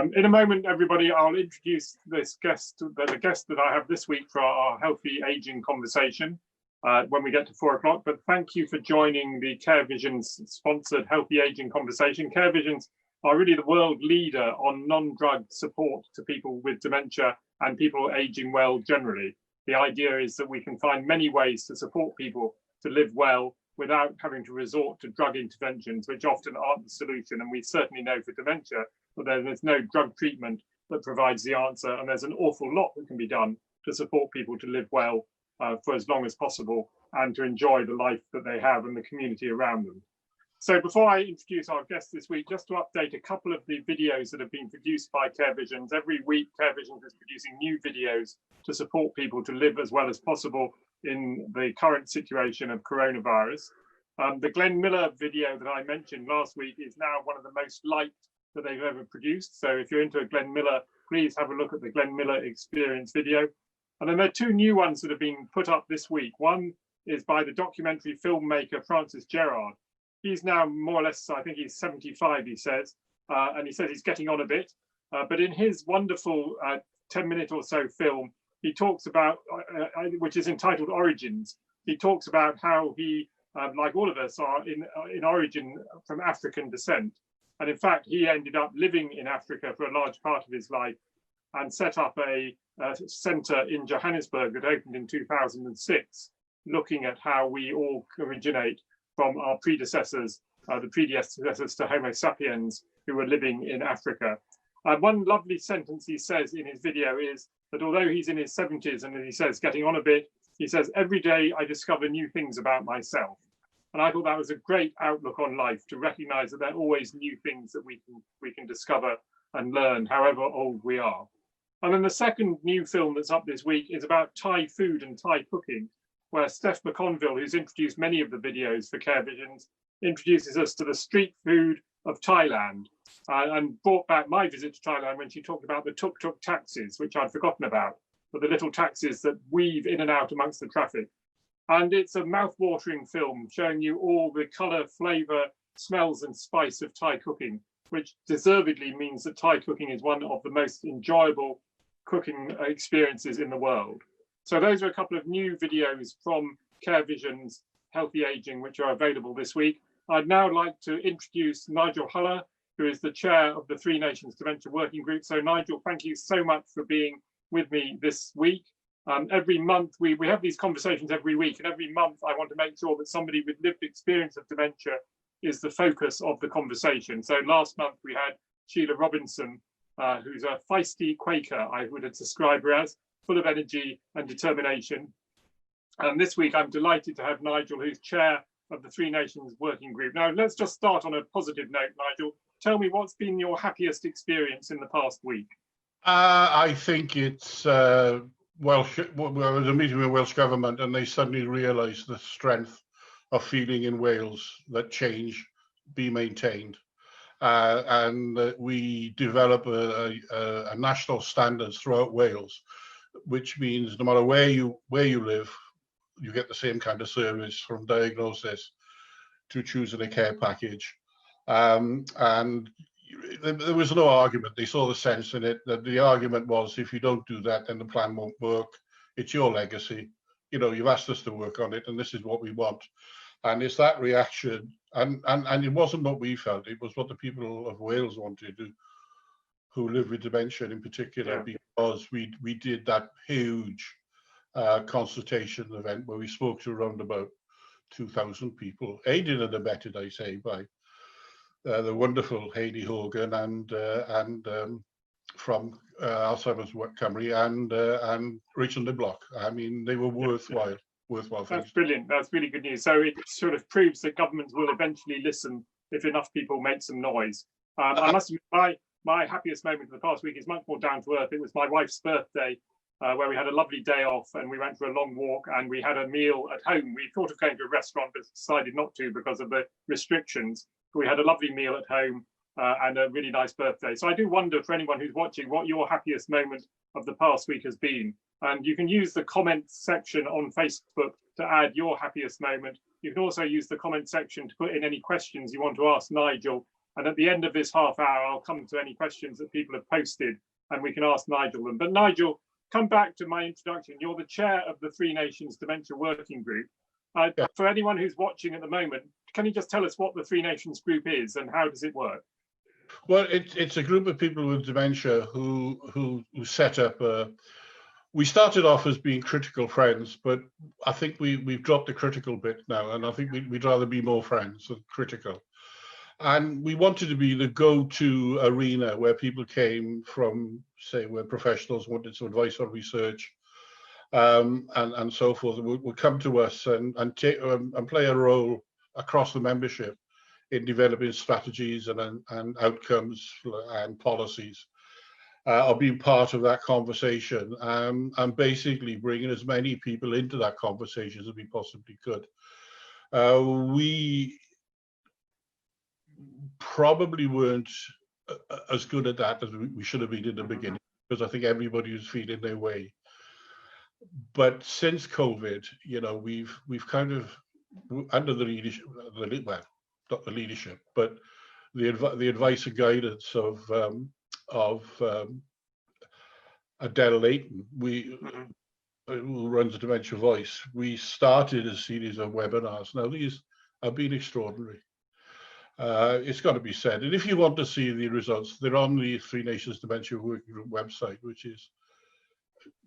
In a moment, everybody, I'll introduce this guest, the guest that I have this week for our healthy aging conversation when we get to 4 o'clock. But thank you for joining the Care Visions sponsored Healthy Aging Conversation. Care Visions are really the world leader on non-drug support to people with dementia and people aging well generally. The idea is that we can find many ways to support people to live well without having to resort to drug interventions, which often aren't the solution. And we certainly know for dementia that there's no drug treatment that provides the answer. And there's an awful lot that can be done to support people to live well for as long as possible and to enjoy the life that they have and the community around them. So before I introduce our guest this week, just to update a couple of the videos that have been produced by Care Visions. Every week, Care Visions is producing new videos to support people to live as well as possible in the current situation of coronavirus. The Glenn Miller video that I mentioned last week is now one of the most liked that they've ever produced. So if you're into a Glenn Miller, please have a look at the Glenn Miller Experience video. And then there are two new ones that have been put up this week. One is by the documentary filmmaker Francis Gerard. He's now more or less, I think he's 75, he says, and he says he's getting on a bit. But in his wonderful 10-minute or so film, he talks about, which is entitled Origins, he talks about how he, like all of us, are in origin from African descent. And in fact, he ended up living in Africa for a large part of his life and set up a center in Johannesburg that opened in 2006, looking at how we all originate from our predecessors, the predecessors to Homo sapiens who were living in Africa. One lovely sentence he says in his video is that although he's in his 70s and he says getting on a bit, he says, every day I discover new things about myself. And I thought that was a great outlook on life, to recognize that there are always new things that we can discover and learn, however old we are. And then the second new film that's up this week is about Thai food and Thai cooking, where Steph McConville, who's introduced many of the videos for Care Visions, introduces us to the street food of Thailand and brought back my visit to Thailand when she talked about the tuk-tuk taxis, which I'd forgotten about, but the little taxis that weave in and out amongst the traffic. And it's a mouth-watering film showing you all the colour, flavour, smells and spice of Thai cooking, which deservedly means that Thai cooking is one of the most enjoyable cooking experiences in the world. So those are a couple of new videos from Care Visions Healthy Aging, which are available this week. I'd now like to introduce Nigel Hullah, who is the chair of the Three Nations Dementia Working Group. So Nigel, thank you so much for being with me this week. Every month, we have these conversations every week, and every month I want to make sure that somebody with lived experience of dementia is the focus of the conversation. So last month we had Sheila Robinson, who's a feisty Quaker, I would describe her as, full of energy and determination. And this week, I'm delighted to have Nigel, who's chair of the Three Nations Working Group. Now, let's just start on a positive note, Nigel. Tell me, what's been your happiest experience in the past week? I think it's, Welsh, I was a meeting with Welsh Government and they suddenly realised the strength of feeling in Wales that change be maintained. And we develop a national standards throughout Wales, which means no matter where you live, you get the same kind of service, from diagnosis to choosing a care package. And there was no argument. They saw the sense in it. That the argument was, if you don't do that, then the plan won't work. It's your legacy. You know, you've asked us to work on it, and this is what we want. And it's that reaction, and it wasn't what we felt. It was what the people of Wales wanted to, who live with dementia in particular, because we did that huge consultation event where we spoke to around about 2,000 people, aided and abetted, I say, by the wonderful Hayley Hogan and from Alzheimer's Cymru and Rachel Niblock. I mean, they were worthwhile things. That's brilliant. That's really good news. So it sort of proves that governments will eventually listen if enough people make some noise. I must admit, my happiest moment of the past week is much more down to earth. It was my wife's birthday, where we had a lovely day off and we went for a long walk and we had a meal at home. We thought of going to a restaurant, but decided not to because of the restrictions. We had a lovely meal at home and a really nice birthday. So I do wonder, for anyone who's watching, what your happiest moment of the past week has been. And you can use the comments section on Facebook to add your happiest moment. You can also use the comment section to put in any questions you want to ask Nigel And at the end of this half hour, I'll come to any questions that people have posted and we can ask Nigel them. But Nigel, come back to my introduction. You're the chair of the Three Nations Dementia Working Group. Yeah. For anyone who's watching at the moment, can you just tell us what the Three Nations Group is and how does it work? Well, it's a group of people with dementia who set up. We started off as being critical friends, but I think we've dropped the critical bit now, and I think we'd rather be more friends than critical. And we wanted to be the go-to arena where people came from, say, where professionals wanted some advice on research, and so forth, would come to us and play a role across the membership in developing strategies and outcomes and policies, or being part of that conversation, and basically bringing as many people into that conversation as we possibly could. We probably weren't as good at that as we should have been in the beginning, because I think everybody was feeling their way. But since COVID, you know, we've kind of, under the leadership, well, not the leadership, but the advice and guidance of Adele Layton, who runs the Dementia Voice, we started a series of webinars. Now these have been extraordinary. It's got to be said. And if you want to see the results, they're on the Three Nations Dementia Working Group website, which is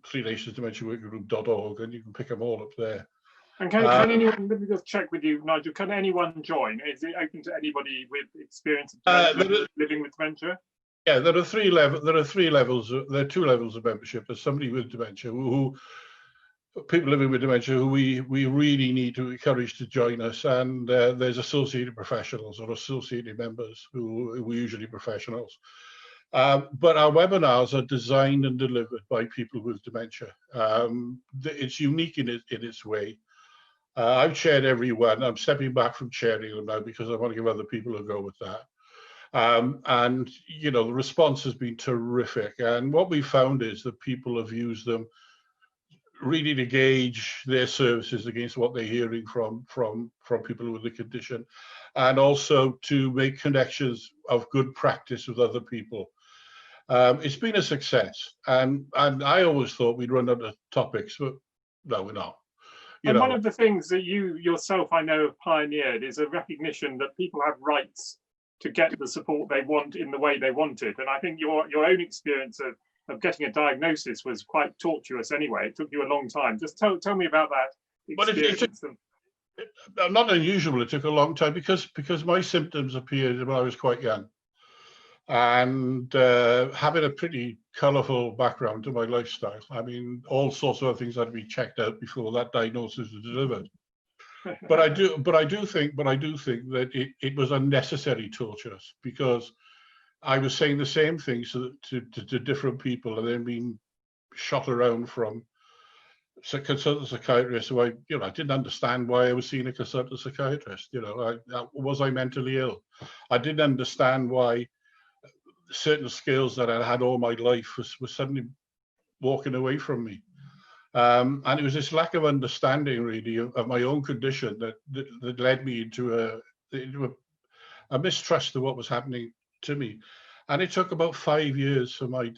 threenationsdementiaworkinggroup.org, and you can pick them all up there. And can anyone, let me just check with you, Nigel, can anyone join? Is it open to anybody with experience of living with dementia? Yeah, there are three levels. There are two levels of membership. There's somebody with dementia who people living with dementia who we really need to encourage to join us, and there's associated professionals or associated members who are usually professionals. But our webinars are designed and delivered by people with dementia. It's unique in its way. I've chaired every one. I'm stepping back from chairing them now because I want to give other people a go with that. And you know, the response has been terrific. And what we found is that people have used them really to gauge their services against what they're hearing from people with the condition, and also to make connections of good practice with other people. It's been a success, and I always thought we'd run out of topics, but no, we're not. And one of the things that you yourself, I know, have pioneered is a recognition that people have rights to get the support they want in the way they want it. And I think your own experience of getting a diagnosis was quite tortuous anyway. It took you a long time. Just tell me about that experience. Well, not unusual. It took a long time because my symptoms appeared when I was quite young. And having a pretty colourful background to my lifestyle, I mean, all sorts of things had to be checked out before that diagnosis was delivered. But I do think that it was unnecessary torture, because I was saying the same things to different people and then being shot around from consultant psychiatrists who I didn't understand why I was seeing a consultant psychiatrist. Was I mentally ill? I didn't understand why certain skills that I had all my life was suddenly walking away from me. And it was this lack of understanding, really, of my own condition that led me into a mistrust of what was happening to me. And it took about 5 years for my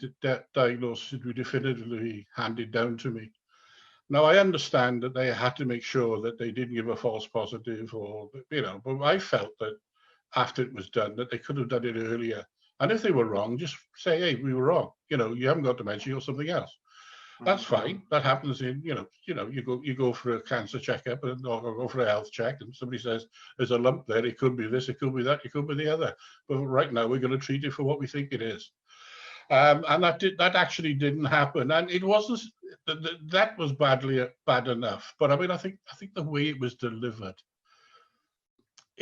diagnosis to be definitively handed down to me. Now, I understand that they had to make sure that they didn't give a false positive, but I felt that after it was done, that they could have done it earlier. And if they were wrong, just say, hey, we were wrong. You haven't got dementia or something else. That's fine. That happens in, you go for a cancer checkup or go for a health check, and somebody says there's a lump there. It could be this, it could be that, it could be the other. But right now we're going to treat it for what we think it is. And that actually didn't happen. And it wasn't that was bad enough. But I mean, I think the way it was delivered,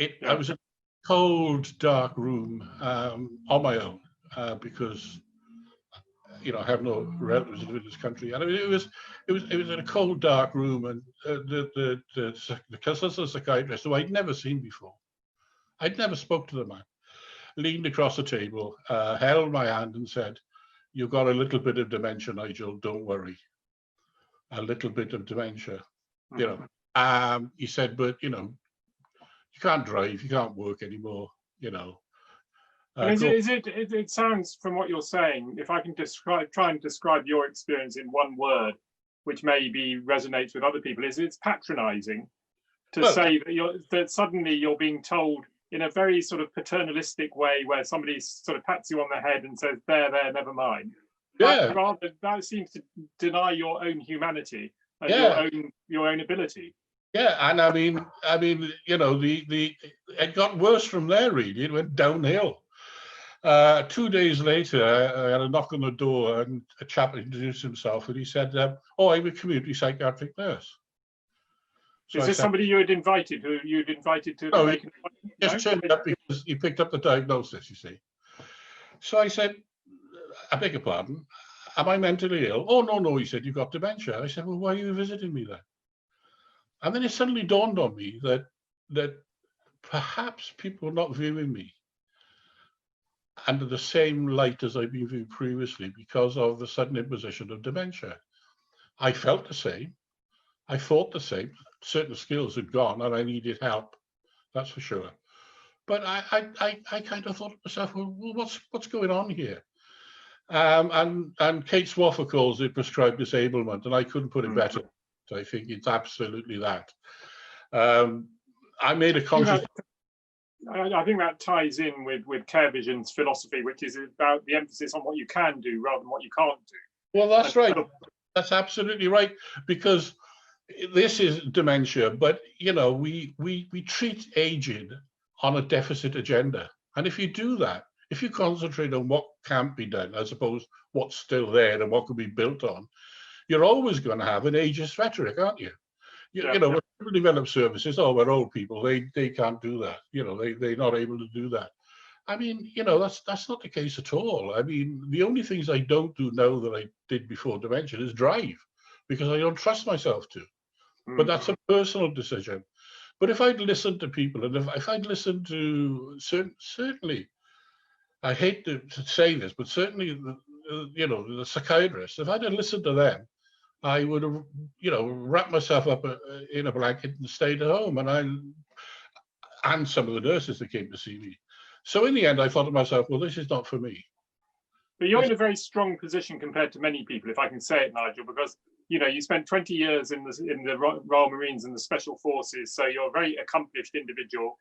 I was in a cold, dark room on my own because I have no relatives in this country, and it was in a cold, dark room, and the consultant psychiatrist, who I'd never seen before, I'd never spoke to the man, leaned across the table, held my hand, and said, "You've got a little bit of dementia, Nigel. Don't worry. A little bit of dementia." He said, "But you can't drive, you can't work anymore. And it sounds from what you're saying, if I can try and describe your experience in one word, which maybe resonates with other people, is it's patronizing to say that suddenly you're being told in a very sort of paternalistic way, where somebody sort of pats you on the head and says, there, never mind. Yeah. Rather, that seems to deny your own humanity and your own ability. Yeah, and I mean, you know, it got worse from there. Really, it went downhill. 2 days later, I had a knock on the door, and a chap introduced himself, and he said, "Oh, I'm a community psychiatric nurse." So is this somebody you had invited? Who you'd invited to? No, he just turned up because he picked up the diagnosis. You see. So I said, "I beg your pardon. Am I mentally ill?" "Oh, no, no." He said, "You've got dementia." I said, "Well, why are you visiting me then?" And then it suddenly dawned on me that perhaps people are not viewing me under the same light as I've been viewed previously because of the sudden imposition of dementia. I felt the same. I thought the same. Certain skills had gone and I needed help, that's for sure. But I kind of thought to myself, well, what's going on here? And Kate Swaffer calls it prescribed disablement, and I couldn't put it better. So I think it's absolutely that. I made a conscious... I think that ties in with Care Vision's philosophy, which is about the emphasis on what you can do rather than what you can't do. Well, that's right. That's absolutely right, because this is dementia, but you know, we treat aging on a deficit agenda. And if you do that, if you concentrate on what can't be done as opposed to what's still there and what can be built on, you're always going to have an ageist rhetoric, aren't you? You know, when people develop services, oh, we're old people, they can't do that. You know, they're not able to do that. I mean, you know, that's not the case at all. I mean, the only things I don't do now that I did before dementia is drive, because I don't trust myself to. But that's a personal decision. But if I'd listened to people, and if I'd listened to certainly, I hate to say this, but certainly, you know, the psychiatrists, if I'd have listened to them, I would have, you know, wrapped myself up in a blanket and stayed at home. And some of the nurses that came to see me. So in the end, I thought to myself, well, this is not for me. But you're in a very strong position compared to many people, if I can say it, Nigel, because you know you spent 20 years in the Royal Marines and the Special Forces, so you're a very accomplished individual.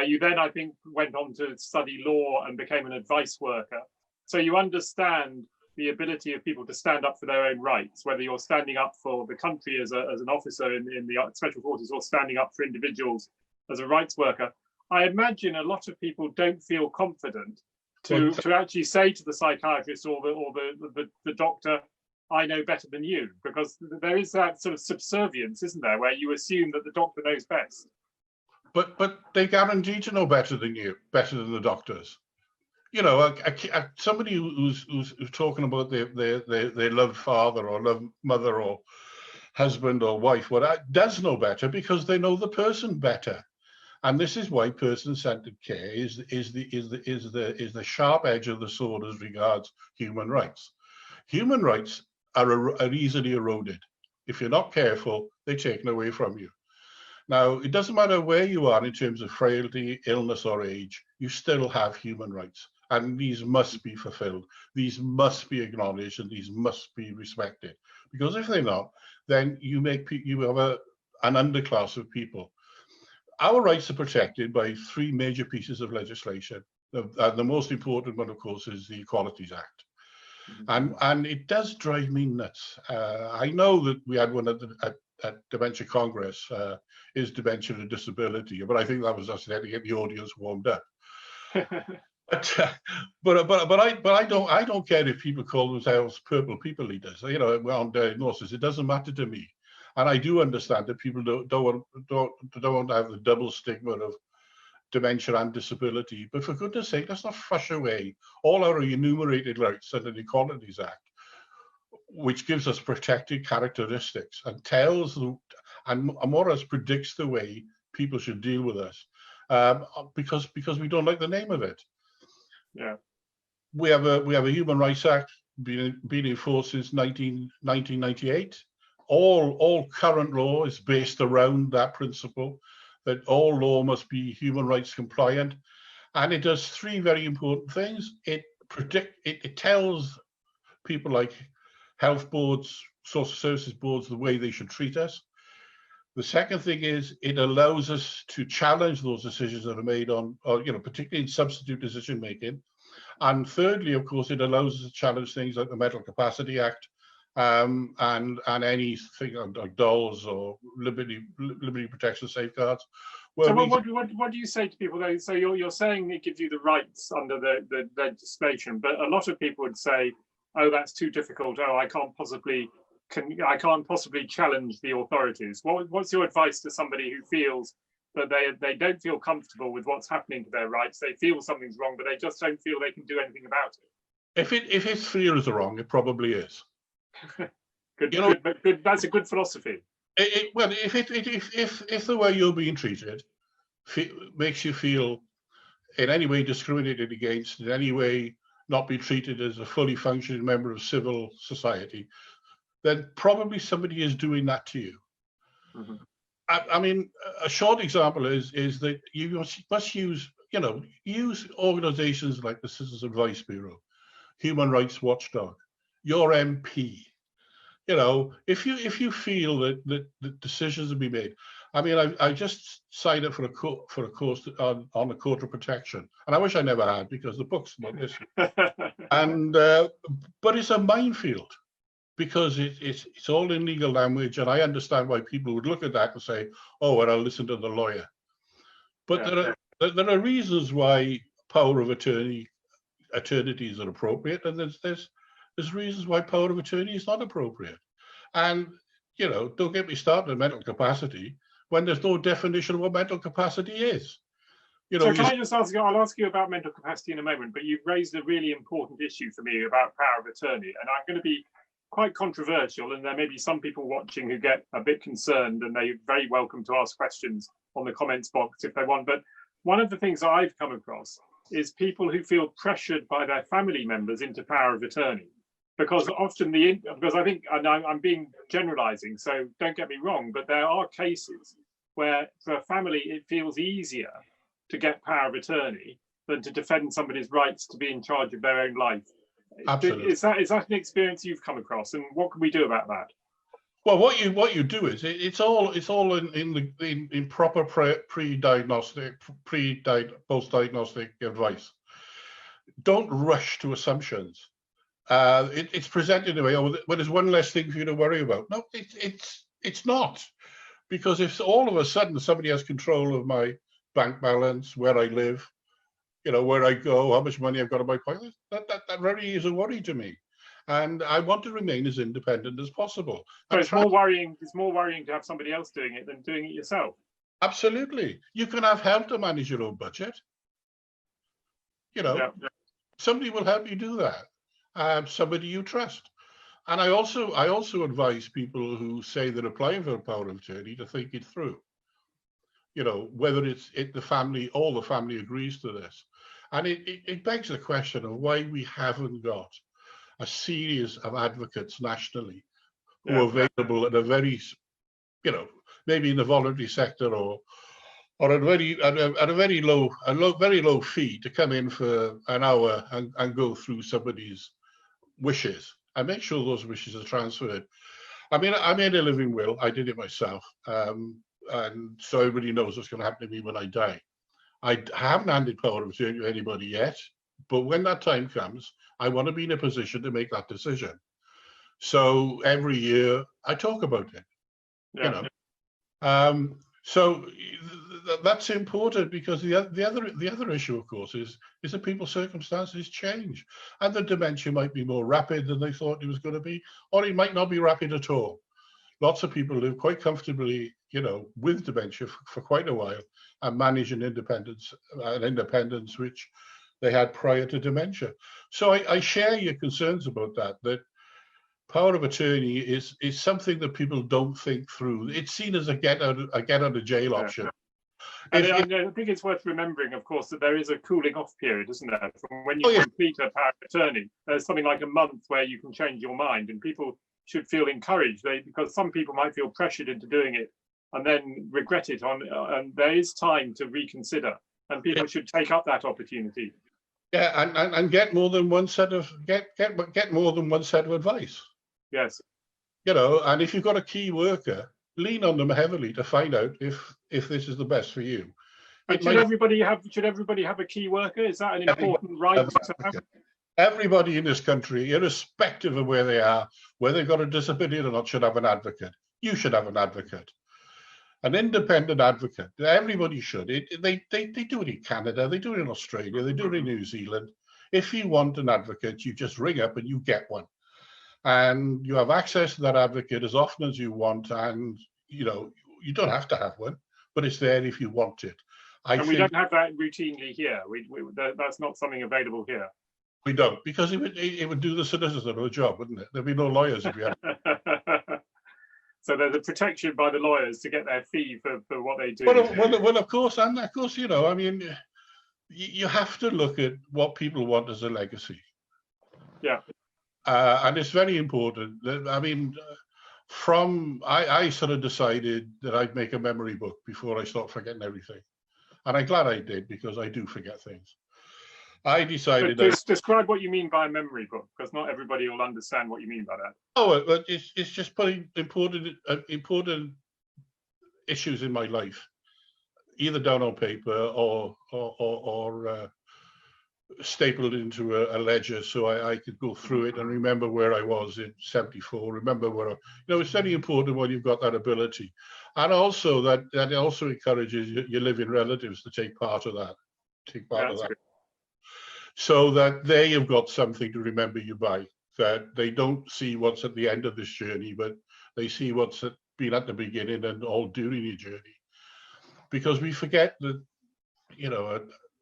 You then, I think, went on to study law and became an advice worker. So you understand the ability of people to stand up for their own rights, whether you're standing up for the country as an officer in the Special Forces or standing up for individuals as a rights worker. I imagine a lot of people don't feel confident to actually say to the psychiatrist or the doctor, I know better than you, because there is that sort of subservience, isn't there, where you assume that the doctor knows best. But they guarantee to know better than you, better than the doctors. You know, somebody who's talking about their loved father or loved mother or husband or wife, does know better because they know the person better. And this is why person-centered care is the sharp edge of the sword as regards human rights. Human rights are easily eroded. If you're not careful, they're taken away from you. Now, it doesn't matter where you are in terms of frailty, illness, or age, you still have human rights. And these must be fulfilled. These must be acknowledged, and these must be respected. Because if they're not, then you have an underclass of people. Our rights are protected by 3 major pieces of legislation. The most important one, of course, is the Equalities Act. And it does drive me nuts. I know that we had one at Dementia Congress, is dementia a disability? But I think that was just to get the audience warmed up. But I don't care if people call themselves purple people leaders. You know, on diagnosis, it doesn't matter to me. And I do understand that people don't want to have the double stigma of dementia and disability. But for goodness sake, let's not frush away all our enumerated rights under the Equalities Act, which gives us protected characteristics and tells them, and more or less predicts the way people should deal with us, because we don't like the name of it. Yeah, we have a Human Rights Act been in force since 1998. All current law is based around that principle, that all law must be human rights compliant. And it does three very important things. It tells people like health boards, social services boards, the way they should treat us. The second thing is it allows us to challenge those decisions that are made on, particularly in substitute decision making. And thirdly, of course, it allows us to challenge things like the Mental Capacity Act, and anything like DOLS or liberty protection safeguards. So what do you say to people though? So you're saying it gives you the rights under the legislation, but a lot of people would say, oh, that's too difficult. Oh, I can't possibly challenge the authorities. What's your advice to somebody who feels that they don't feel comfortable with what's happening to their rights? They feel something's wrong, but they just don't feel they can do anything about it. If it feels wrong, it probably is. Good. That's a good philosophy. Well, if the way you're being treated makes you feel in any way discriminated against, in any way not be treated as a fully functioning member of civil society, then probably somebody is doing that to you. Mm-hmm. I mean, a short example is that you must use organizations like the Citizens Advice Bureau, Human Rights Watchdog, your MP. If you feel that decisions have been made. I mean, I just signed up for a course on the Court of Protection, and I wish I never had, because the book's about this. And but it's a minefield, because it's all in legal language, and I understand why people would look at that and say, "Oh, well, I'll listen to the lawyer." But there are reasons why power of attorneys are appropriate, and there's reasons why power of attorney is not appropriate. And, don't get me started on mental capacity when there's no definition of what mental capacity is. So can I just ask you, I'll ask you about mental capacity in a moment, but you've raised a really important issue for me about power of attorney, and I'm going to be quite controversial, and there may be some people watching who get a bit concerned, and they're very welcome to ask questions on the comments box if they want. But one of the things that I've come across is people who feel pressured by their family members into power of attorney. Because often because I think, and I'm being generalizing, so don't get me wrong, but there are cases where for a family, it feels easier to get power of attorney than to defend somebody's rights to be in charge of their own life. Absolutely. Is that an experience you've come across, and what can we do about that? Well, what you do is it's all in proper pre-diagnostic, post-diagnostic advice. Don't rush to assumptions. It's presented in a way, well, there's one less thing for you to worry about. No, it's not, because if all of a sudden somebody has control of my bank balance, where I live, where I go, how much money I've got in my pocket, that really is a worry to me, and I want to remain as independent as possible. So it's more worrying to have somebody else doing it than doing it yourself. Absolutely, you can have help to manage your own budget. Somebody will help you do that. Somebody you trust. And I also advise people who say they're applying for a power of attorney to think it through. Whether the family, all the family agrees to this. And it begs the question of why we haven't got a series of advocates nationally who are available at a very, maybe in the voluntary sector or at a very low fee to come in for an hour and go through somebody's wishes and make sure those wishes are transferred. I mean, I made a living will. I did it myself, and so everybody knows what's going to happen to me when I die. I haven't handed power of attorney to anybody yet, but when that time comes, I want to be in a position to make that decision. So every year I talk about it. So that's important, because the other issue, of course, is that people's circumstances change, and the dementia might be more rapid than they thought it was going to be, or it might not be rapid at all. Lots of people live quite comfortably, with dementia for quite a while, and manage an independence which they had prior to dementia. So I share your concerns about that power of attorney is something that people don't think through. It's seen as a get out of jail option. And I think it's worth remembering, of course, that there is a cooling off period, isn't there? From when you complete a power of attorney, there's something like a month where you can change your mind, and people should feel encouraged, because some people might feel pressured into doing it and then regret it and there is time to reconsider. and people should take up that opportunity. Yeah, and get more than one set of get more than one set of advice. Yes. You know, and if you've got a key worker, lean on them heavily to find out if this is the best for you. And should everybody have a key worker? Is that an important right to have? Everybody in this country, irrespective of where they are, whether they've got a disability or not, should have an advocate. You should have an advocate, an independent advocate. Everybody should. They do it in Canada, they do it in Australia, they do it in New Zealand. If you want an advocate, you just ring up and you get one. And you have access to that advocate as often as you want. And, you know, you don't have to have one, but it's there if you want it. And we don't have that routinely here. That's not something available here. We don't, because it would do the citizen a job, wouldn't it? There'd be no lawyers if you had. So there's a protection by the lawyers to get their fee for what they do. Well, of course, you know, I mean, you have to look at what people want as a legacy. Yeah. And it's very important. I mean, I sort of decided that I'd make a memory book before I start forgetting everything. And I'm glad I did, because I do forget things. I decided. Describe what you mean by a memory book, because not everybody will understand what you mean by that. Oh, but it's just putting important issues in my life, either down on paper or stapled into a ledger, so I could go through it and remember where I was in '74. Remember where, you know, it's very important when you've got that ability, and also that also encourages your living relatives to take part of that. Good. So that they have got something to remember you by, that they don't see what's at the end of this journey, but they see what's been at the beginning and all during your journey. Because we forget that, you know,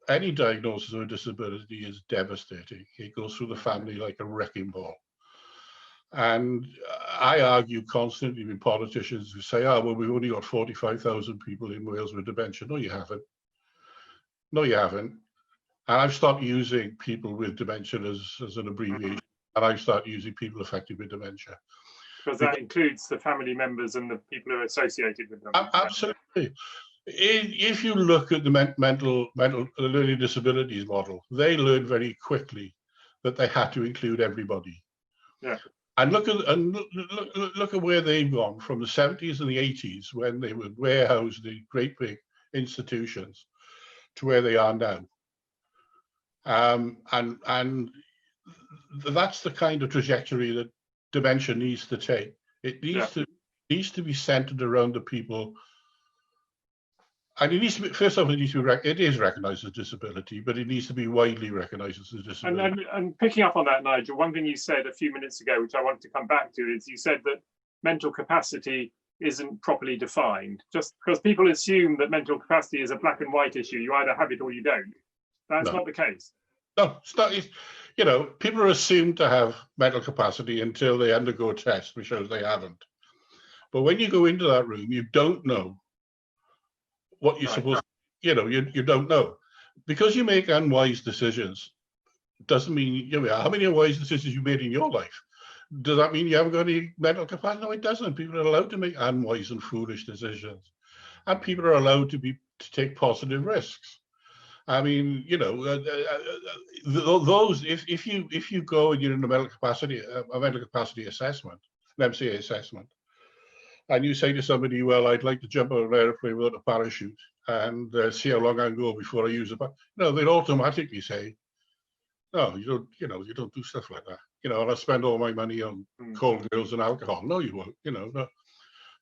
any diagnosis of a disability is devastating. It goes through the family like a wrecking ball. And I argue constantly with politicians who say, oh, well, we've only got 45,000 people in Wales with dementia. No, you haven't. No, you haven't. And I've stopped using people with dementia as an abbreviation, and I've started using people affected with dementia. Because that includes the family members and the people who are associated with them. Absolutely. If you look at the mental learning disabilities model, they learned very quickly that they had to include everybody. Yeah. And look at where they've gone from the 70s and the 80s, when they were warehoused in great big institutions, to where they are now. And that's the kind of trajectory that dementia needs to take. It needs to be centered around the people, and it needs to be, first off, it is recognized as a disability, but it needs to be widely recognized as a disability. And picking up on that, Nigel, one thing you said a few minutes ago, which I wanted to come back to, is you said that mental capacity isn't properly defined. Just because people assume that mental capacity is a black and white issue, you either have it or you don't. That's not the case. No, it's not. You know, people are assumed to have mental capacity until they undergo a test which shows they haven't. But when you go into that room, you don't know what you're supposed to, you know, you don't know. Because you make unwise decisions, doesn't mean, you know, how many unwise decisions you made in your life? Does that mean you haven't got any mental capacity? No, it doesn't. People are allowed to make unwise and foolish decisions. And people are allowed to take positive risks. I mean, you know, those, if you go and you're in a mental capacity assessment, an MCA assessment, and you say to somebody, well, I'd like to jump on an airplane without a parachute and see how long I can go before I use it. No, they'd automatically say, no, you don't do stuff like that. You know, and I spend all my money on cold girls and alcohol. No, you won't, you know. No.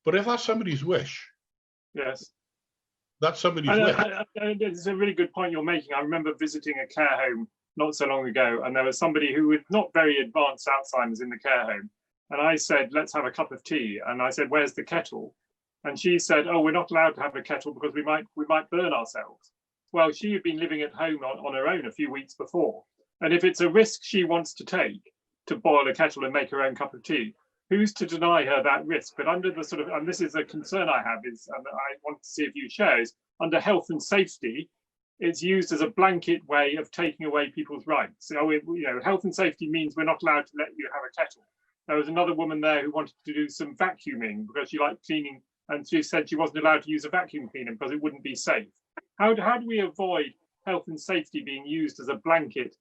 But if that's somebody's wish. Yes. That's somebody's wish. It's a really good point you're making. I remember visiting a care home not so long ago, and there was somebody who was not very advanced Alzheimer's in the care home. And I said, let's have a cup of tea. And I said, where's the kettle? And she said, oh, we're not allowed to have a kettle because we might burn ourselves. Well, she had been living at home on her own a few weeks before. And if it's a risk she wants to take to boil a kettle and make her own cup of tea, who's to deny her that risk? But under the sort of, and this is a concern I have, is, and I want to see if you share, is under health and safety, it's used as a blanket way of taking away people's rights. So, you know, health and safety means we're not allowed to let you have a kettle. There was another woman there who wanted to do some vacuuming because she liked cleaning, and she said she wasn't allowed to use a vacuum cleaner because it wouldn't be safe. How do we avoid health and safety being used as a blanket,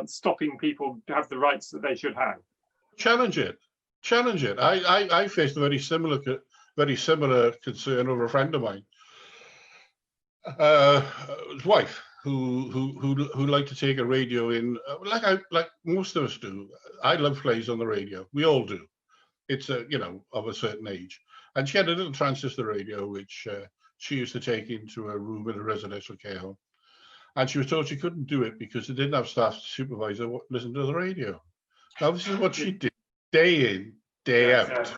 stopping people to have the rights that they should have? Challenge it. I faced a very similar concern over a friend of mine, his wife, who liked to take a radio in, like most of us do. I love plays on the radio. We all do. It's of a certain age, and she had a little transistor radio which she used to take into a room in a residential care home, and she was told she couldn't do it because they didn't have staff to supervise her listen to the radio. Now this is what she did day in, day out.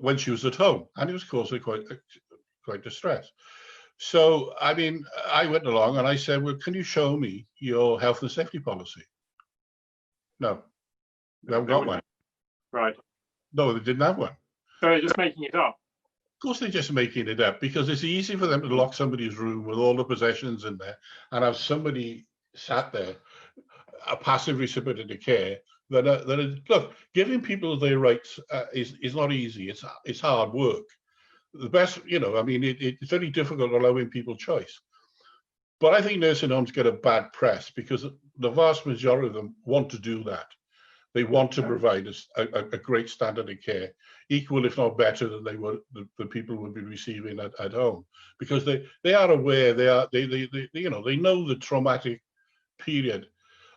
When she was at home, and it was causing quite distress. So, I mean, I went along and I said, well, can you show me your health and safety policy? No, they haven't got one. Right. No, they didn't have one. So they're just making it up. Of course, they're just making it up because it's easy for them to lock somebody's room with all the possessions in there and have somebody sat there, a passive recipient of care. Look, giving people their rights is not easy. It's hard work. The best, it's very difficult allowing people choice. But I think nursing homes get a bad press because the vast majority of them want to do that. They want to provide a great standard of care, equal if not better than the people would be receiving at home, because they are aware, they know the traumatic period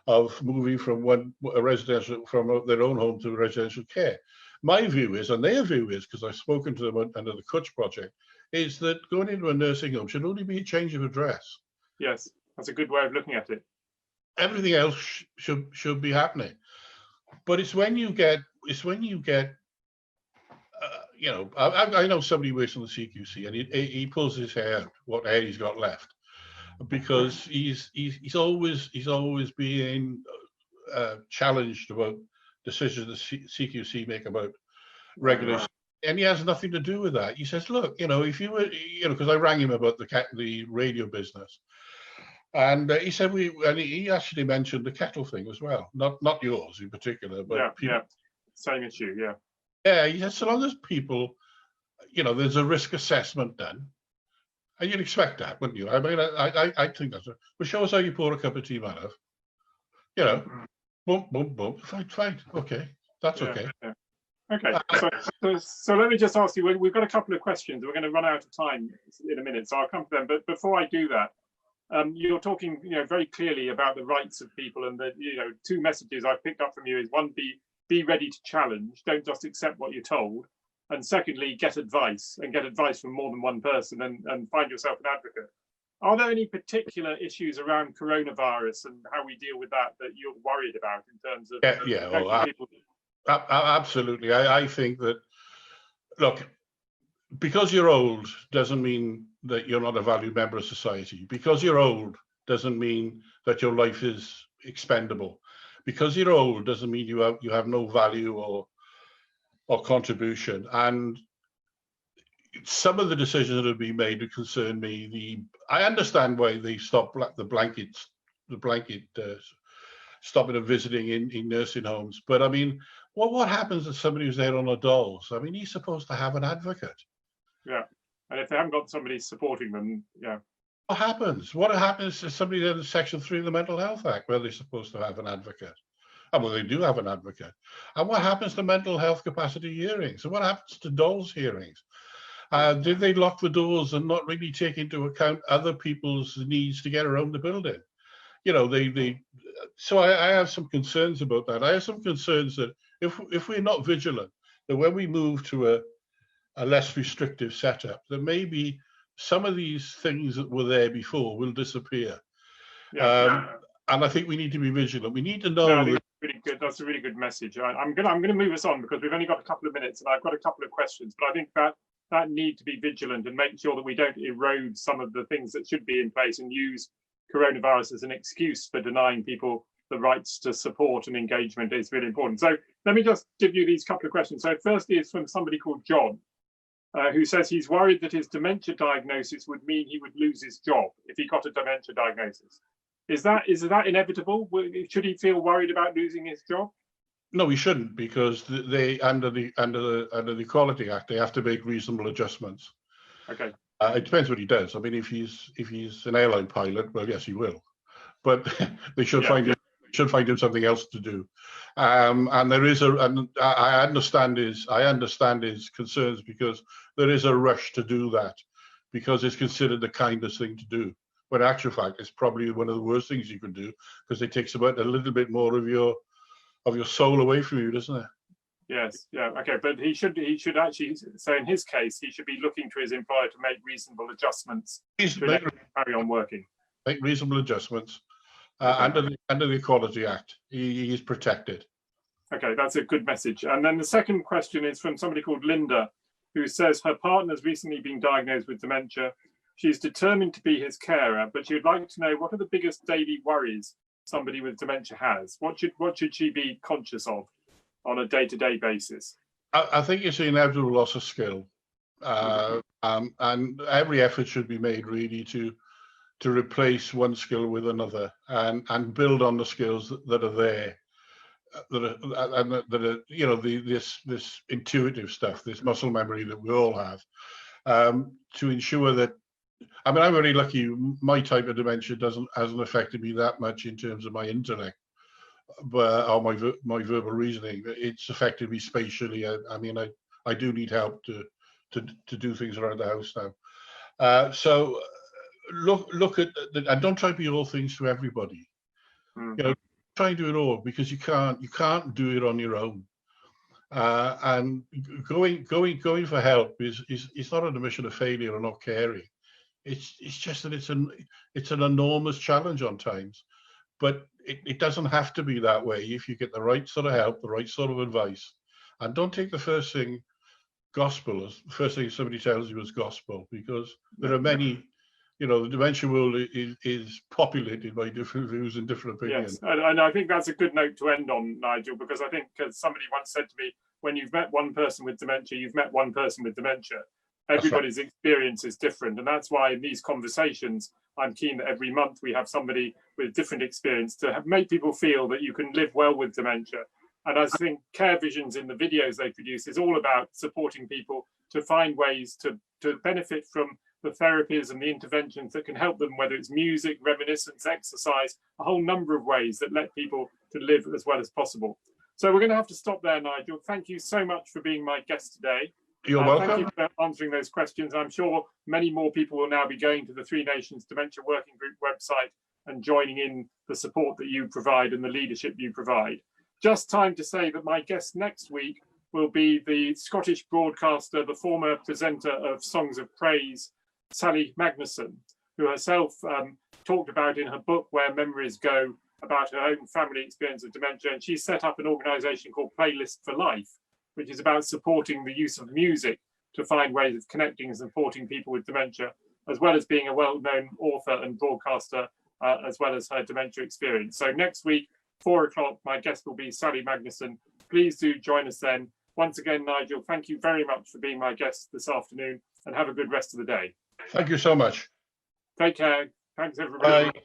of moving from their own home to residential care. My view is, and their view is, because I've spoken to them under the Kutch project, is that going into a nursing home should only be a change of address. Yes, that's a good way of looking at it. Everything else should be happening, but it's when you get, I know somebody works on the CQC and he pulls his hair out, what hair he's got left, because he's always being challenged about decisions the CQC make about regulation, and he has nothing to do with that. He says, look, if you were, because I rang him about the radio business, and he said he actually mentioned the kettle thing as well, not yours in particular, but same issue, he said, so long as people, there's a risk assessment done, and you'd expect that, wouldn't you? I mean, I think that's it. But show us how you pour a cup of tea, man. Boom, boom, boom. Fine. Okay, that's okay. Yeah. Okay. So let me just ask you. We've got a couple of questions. We're going to run out of time in a minute, so I'll come to them. But before I do that, you're talking, very clearly about the rights of people, and the, two messages I've picked up from you is one: be ready to challenge. Don't just accept what you're told. And secondly, get advice from more than one person, and find yourself an advocate. Are there any particular issues around coronavirus and how we deal with that you're worried about in terms of people? Absolutely. I think that, look, because you're old doesn't mean that you're not a valued member of society. Because you're old doesn't mean that your life is expendable. Because you're old doesn't mean you have no value or contribution. And some of the decisions that have been made that concern me. I understand why they stopped the blanket stopping of visiting in nursing homes. But I mean, what happens if somebody who's there on a doles? I mean, he's supposed to have an advocate. Yeah, and if they haven't got somebody supporting them, What happens? What happens to somebody in Section 3 of the Mental Health Act, where they're supposed to have an advocate? And well, they do have an advocate. And what happens to mental health capacity hearings? And what happens to doles hearings? Did they lock the doors and not really take into account other people's needs to get around the building? So I have some concerns about that. I have some concerns that if we're not vigilant, that when we move to a less restrictive setup, that maybe some of these things that were there before will disappear. And I think we need to be vigilant. We need to know. Really good. That's a really good message. I'm gonna move us on because we've only got a couple of minutes, and I've got a couple of questions. But I think that need to be vigilant and make sure that we don't erode some of the things that should be in place and use coronavirus as an excuse for denying people the rights to support and engagement is really important. So let me just give you these couple of questions. So firstly is from somebody called John, who says he's worried that his dementia diagnosis would mean he would lose his job if he got a dementia diagnosis. Is that inevitable? Should he feel worried about losing his job? No, he shouldn't, because they under the Equality Act, they have to make reasonable adjustments. Okay. It depends what he does. I mean, if he's an airline pilot, well, yes, he will. But they should find him something else to do. And there is and I understand his concerns, because there is a rush to do that, because it's considered the kindest thing to do. But in actual fact, it's probably one of the worst things you can do, because it takes about a little bit more of your soul away from you, doesn't it? Yes, yeah, okay, but he should actually, so in his case, he should be looking to his employer to make reasonable adjustments to carry on working. Make reasonable adjustments under the Equality Act. He is protected. Okay, that's a good message. And then the second question is from somebody called Linda, who says her partner's recently been diagnosed with dementia. She's determined to be his carer, but she would like to know, what are the biggest daily worries somebody with dementia has? What should she be conscious of on a day-to-day basis? I think it's the inevitable loss of skill, and every effort should be made really to replace one skill with another, and build on the skills that are there, that are you know, this intuitive stuff, this muscle memory that we all have, to ensure that. I mean, I'm very lucky. My type of dementia hasn't affected me that much in terms of my intellect, or my verbal reasoning. It's affected me spatially. I mean, I do need help to do things around the house now. So look at, and don't try to be all things to everybody. You know, try and do it all, because you can't do it on your own. And going for help is not an admission of failure or not caring. It's just that it's an enormous challenge on times, but it doesn't have to be that way if you get the right sort of help, the right sort of advice, and don't take the first thing gospel as the first thing somebody tells you is gospel, because there are many. You know, the dementia world is populated by different views and different opinions. Yes, and I think that's a good note to end on, Nigel, because I think, as somebody once said to me, when you've met one person with dementia, you've met one person with dementia. Everybody's experience is different, and that's why in these conversations, I'm keen that every month we have somebody with different experience to make people feel that you can live well with dementia. And I think Care Visions, in the videos they produce, is all about supporting people to find ways to benefit from the therapies and the interventions that can help them, whether it's music, reminiscence, exercise, a whole number of ways that let people to live as well as possible. So we're going to have to stop there, Nigel. Thank you so much for being my guest today. You're welcome. Thank you for answering those questions. I'm sure many more people will now be going to the Three Nations Dementia Working Group website and joining in the support that you provide and the leadership you provide. Just time to say that my guest next week will be the Scottish broadcaster, the former presenter of Songs of Praise, Sally Magnuson, who herself talked about in her book Where Memories Go about her own family experience of dementia. And she set up an organisation called Playlist for Life, which is about supporting the use of music to find ways of connecting and supporting people with dementia, as well as being a well-known author and broadcaster, as well as her dementia experience. So next week, 4 o'clock, my guest will be Sally Magnuson. Please do join us then. Once again, Nigel, thank you very much for being my guest this afternoon, and have a good rest of the day. Thank you so much. Take care. Thanks, everybody. Bye.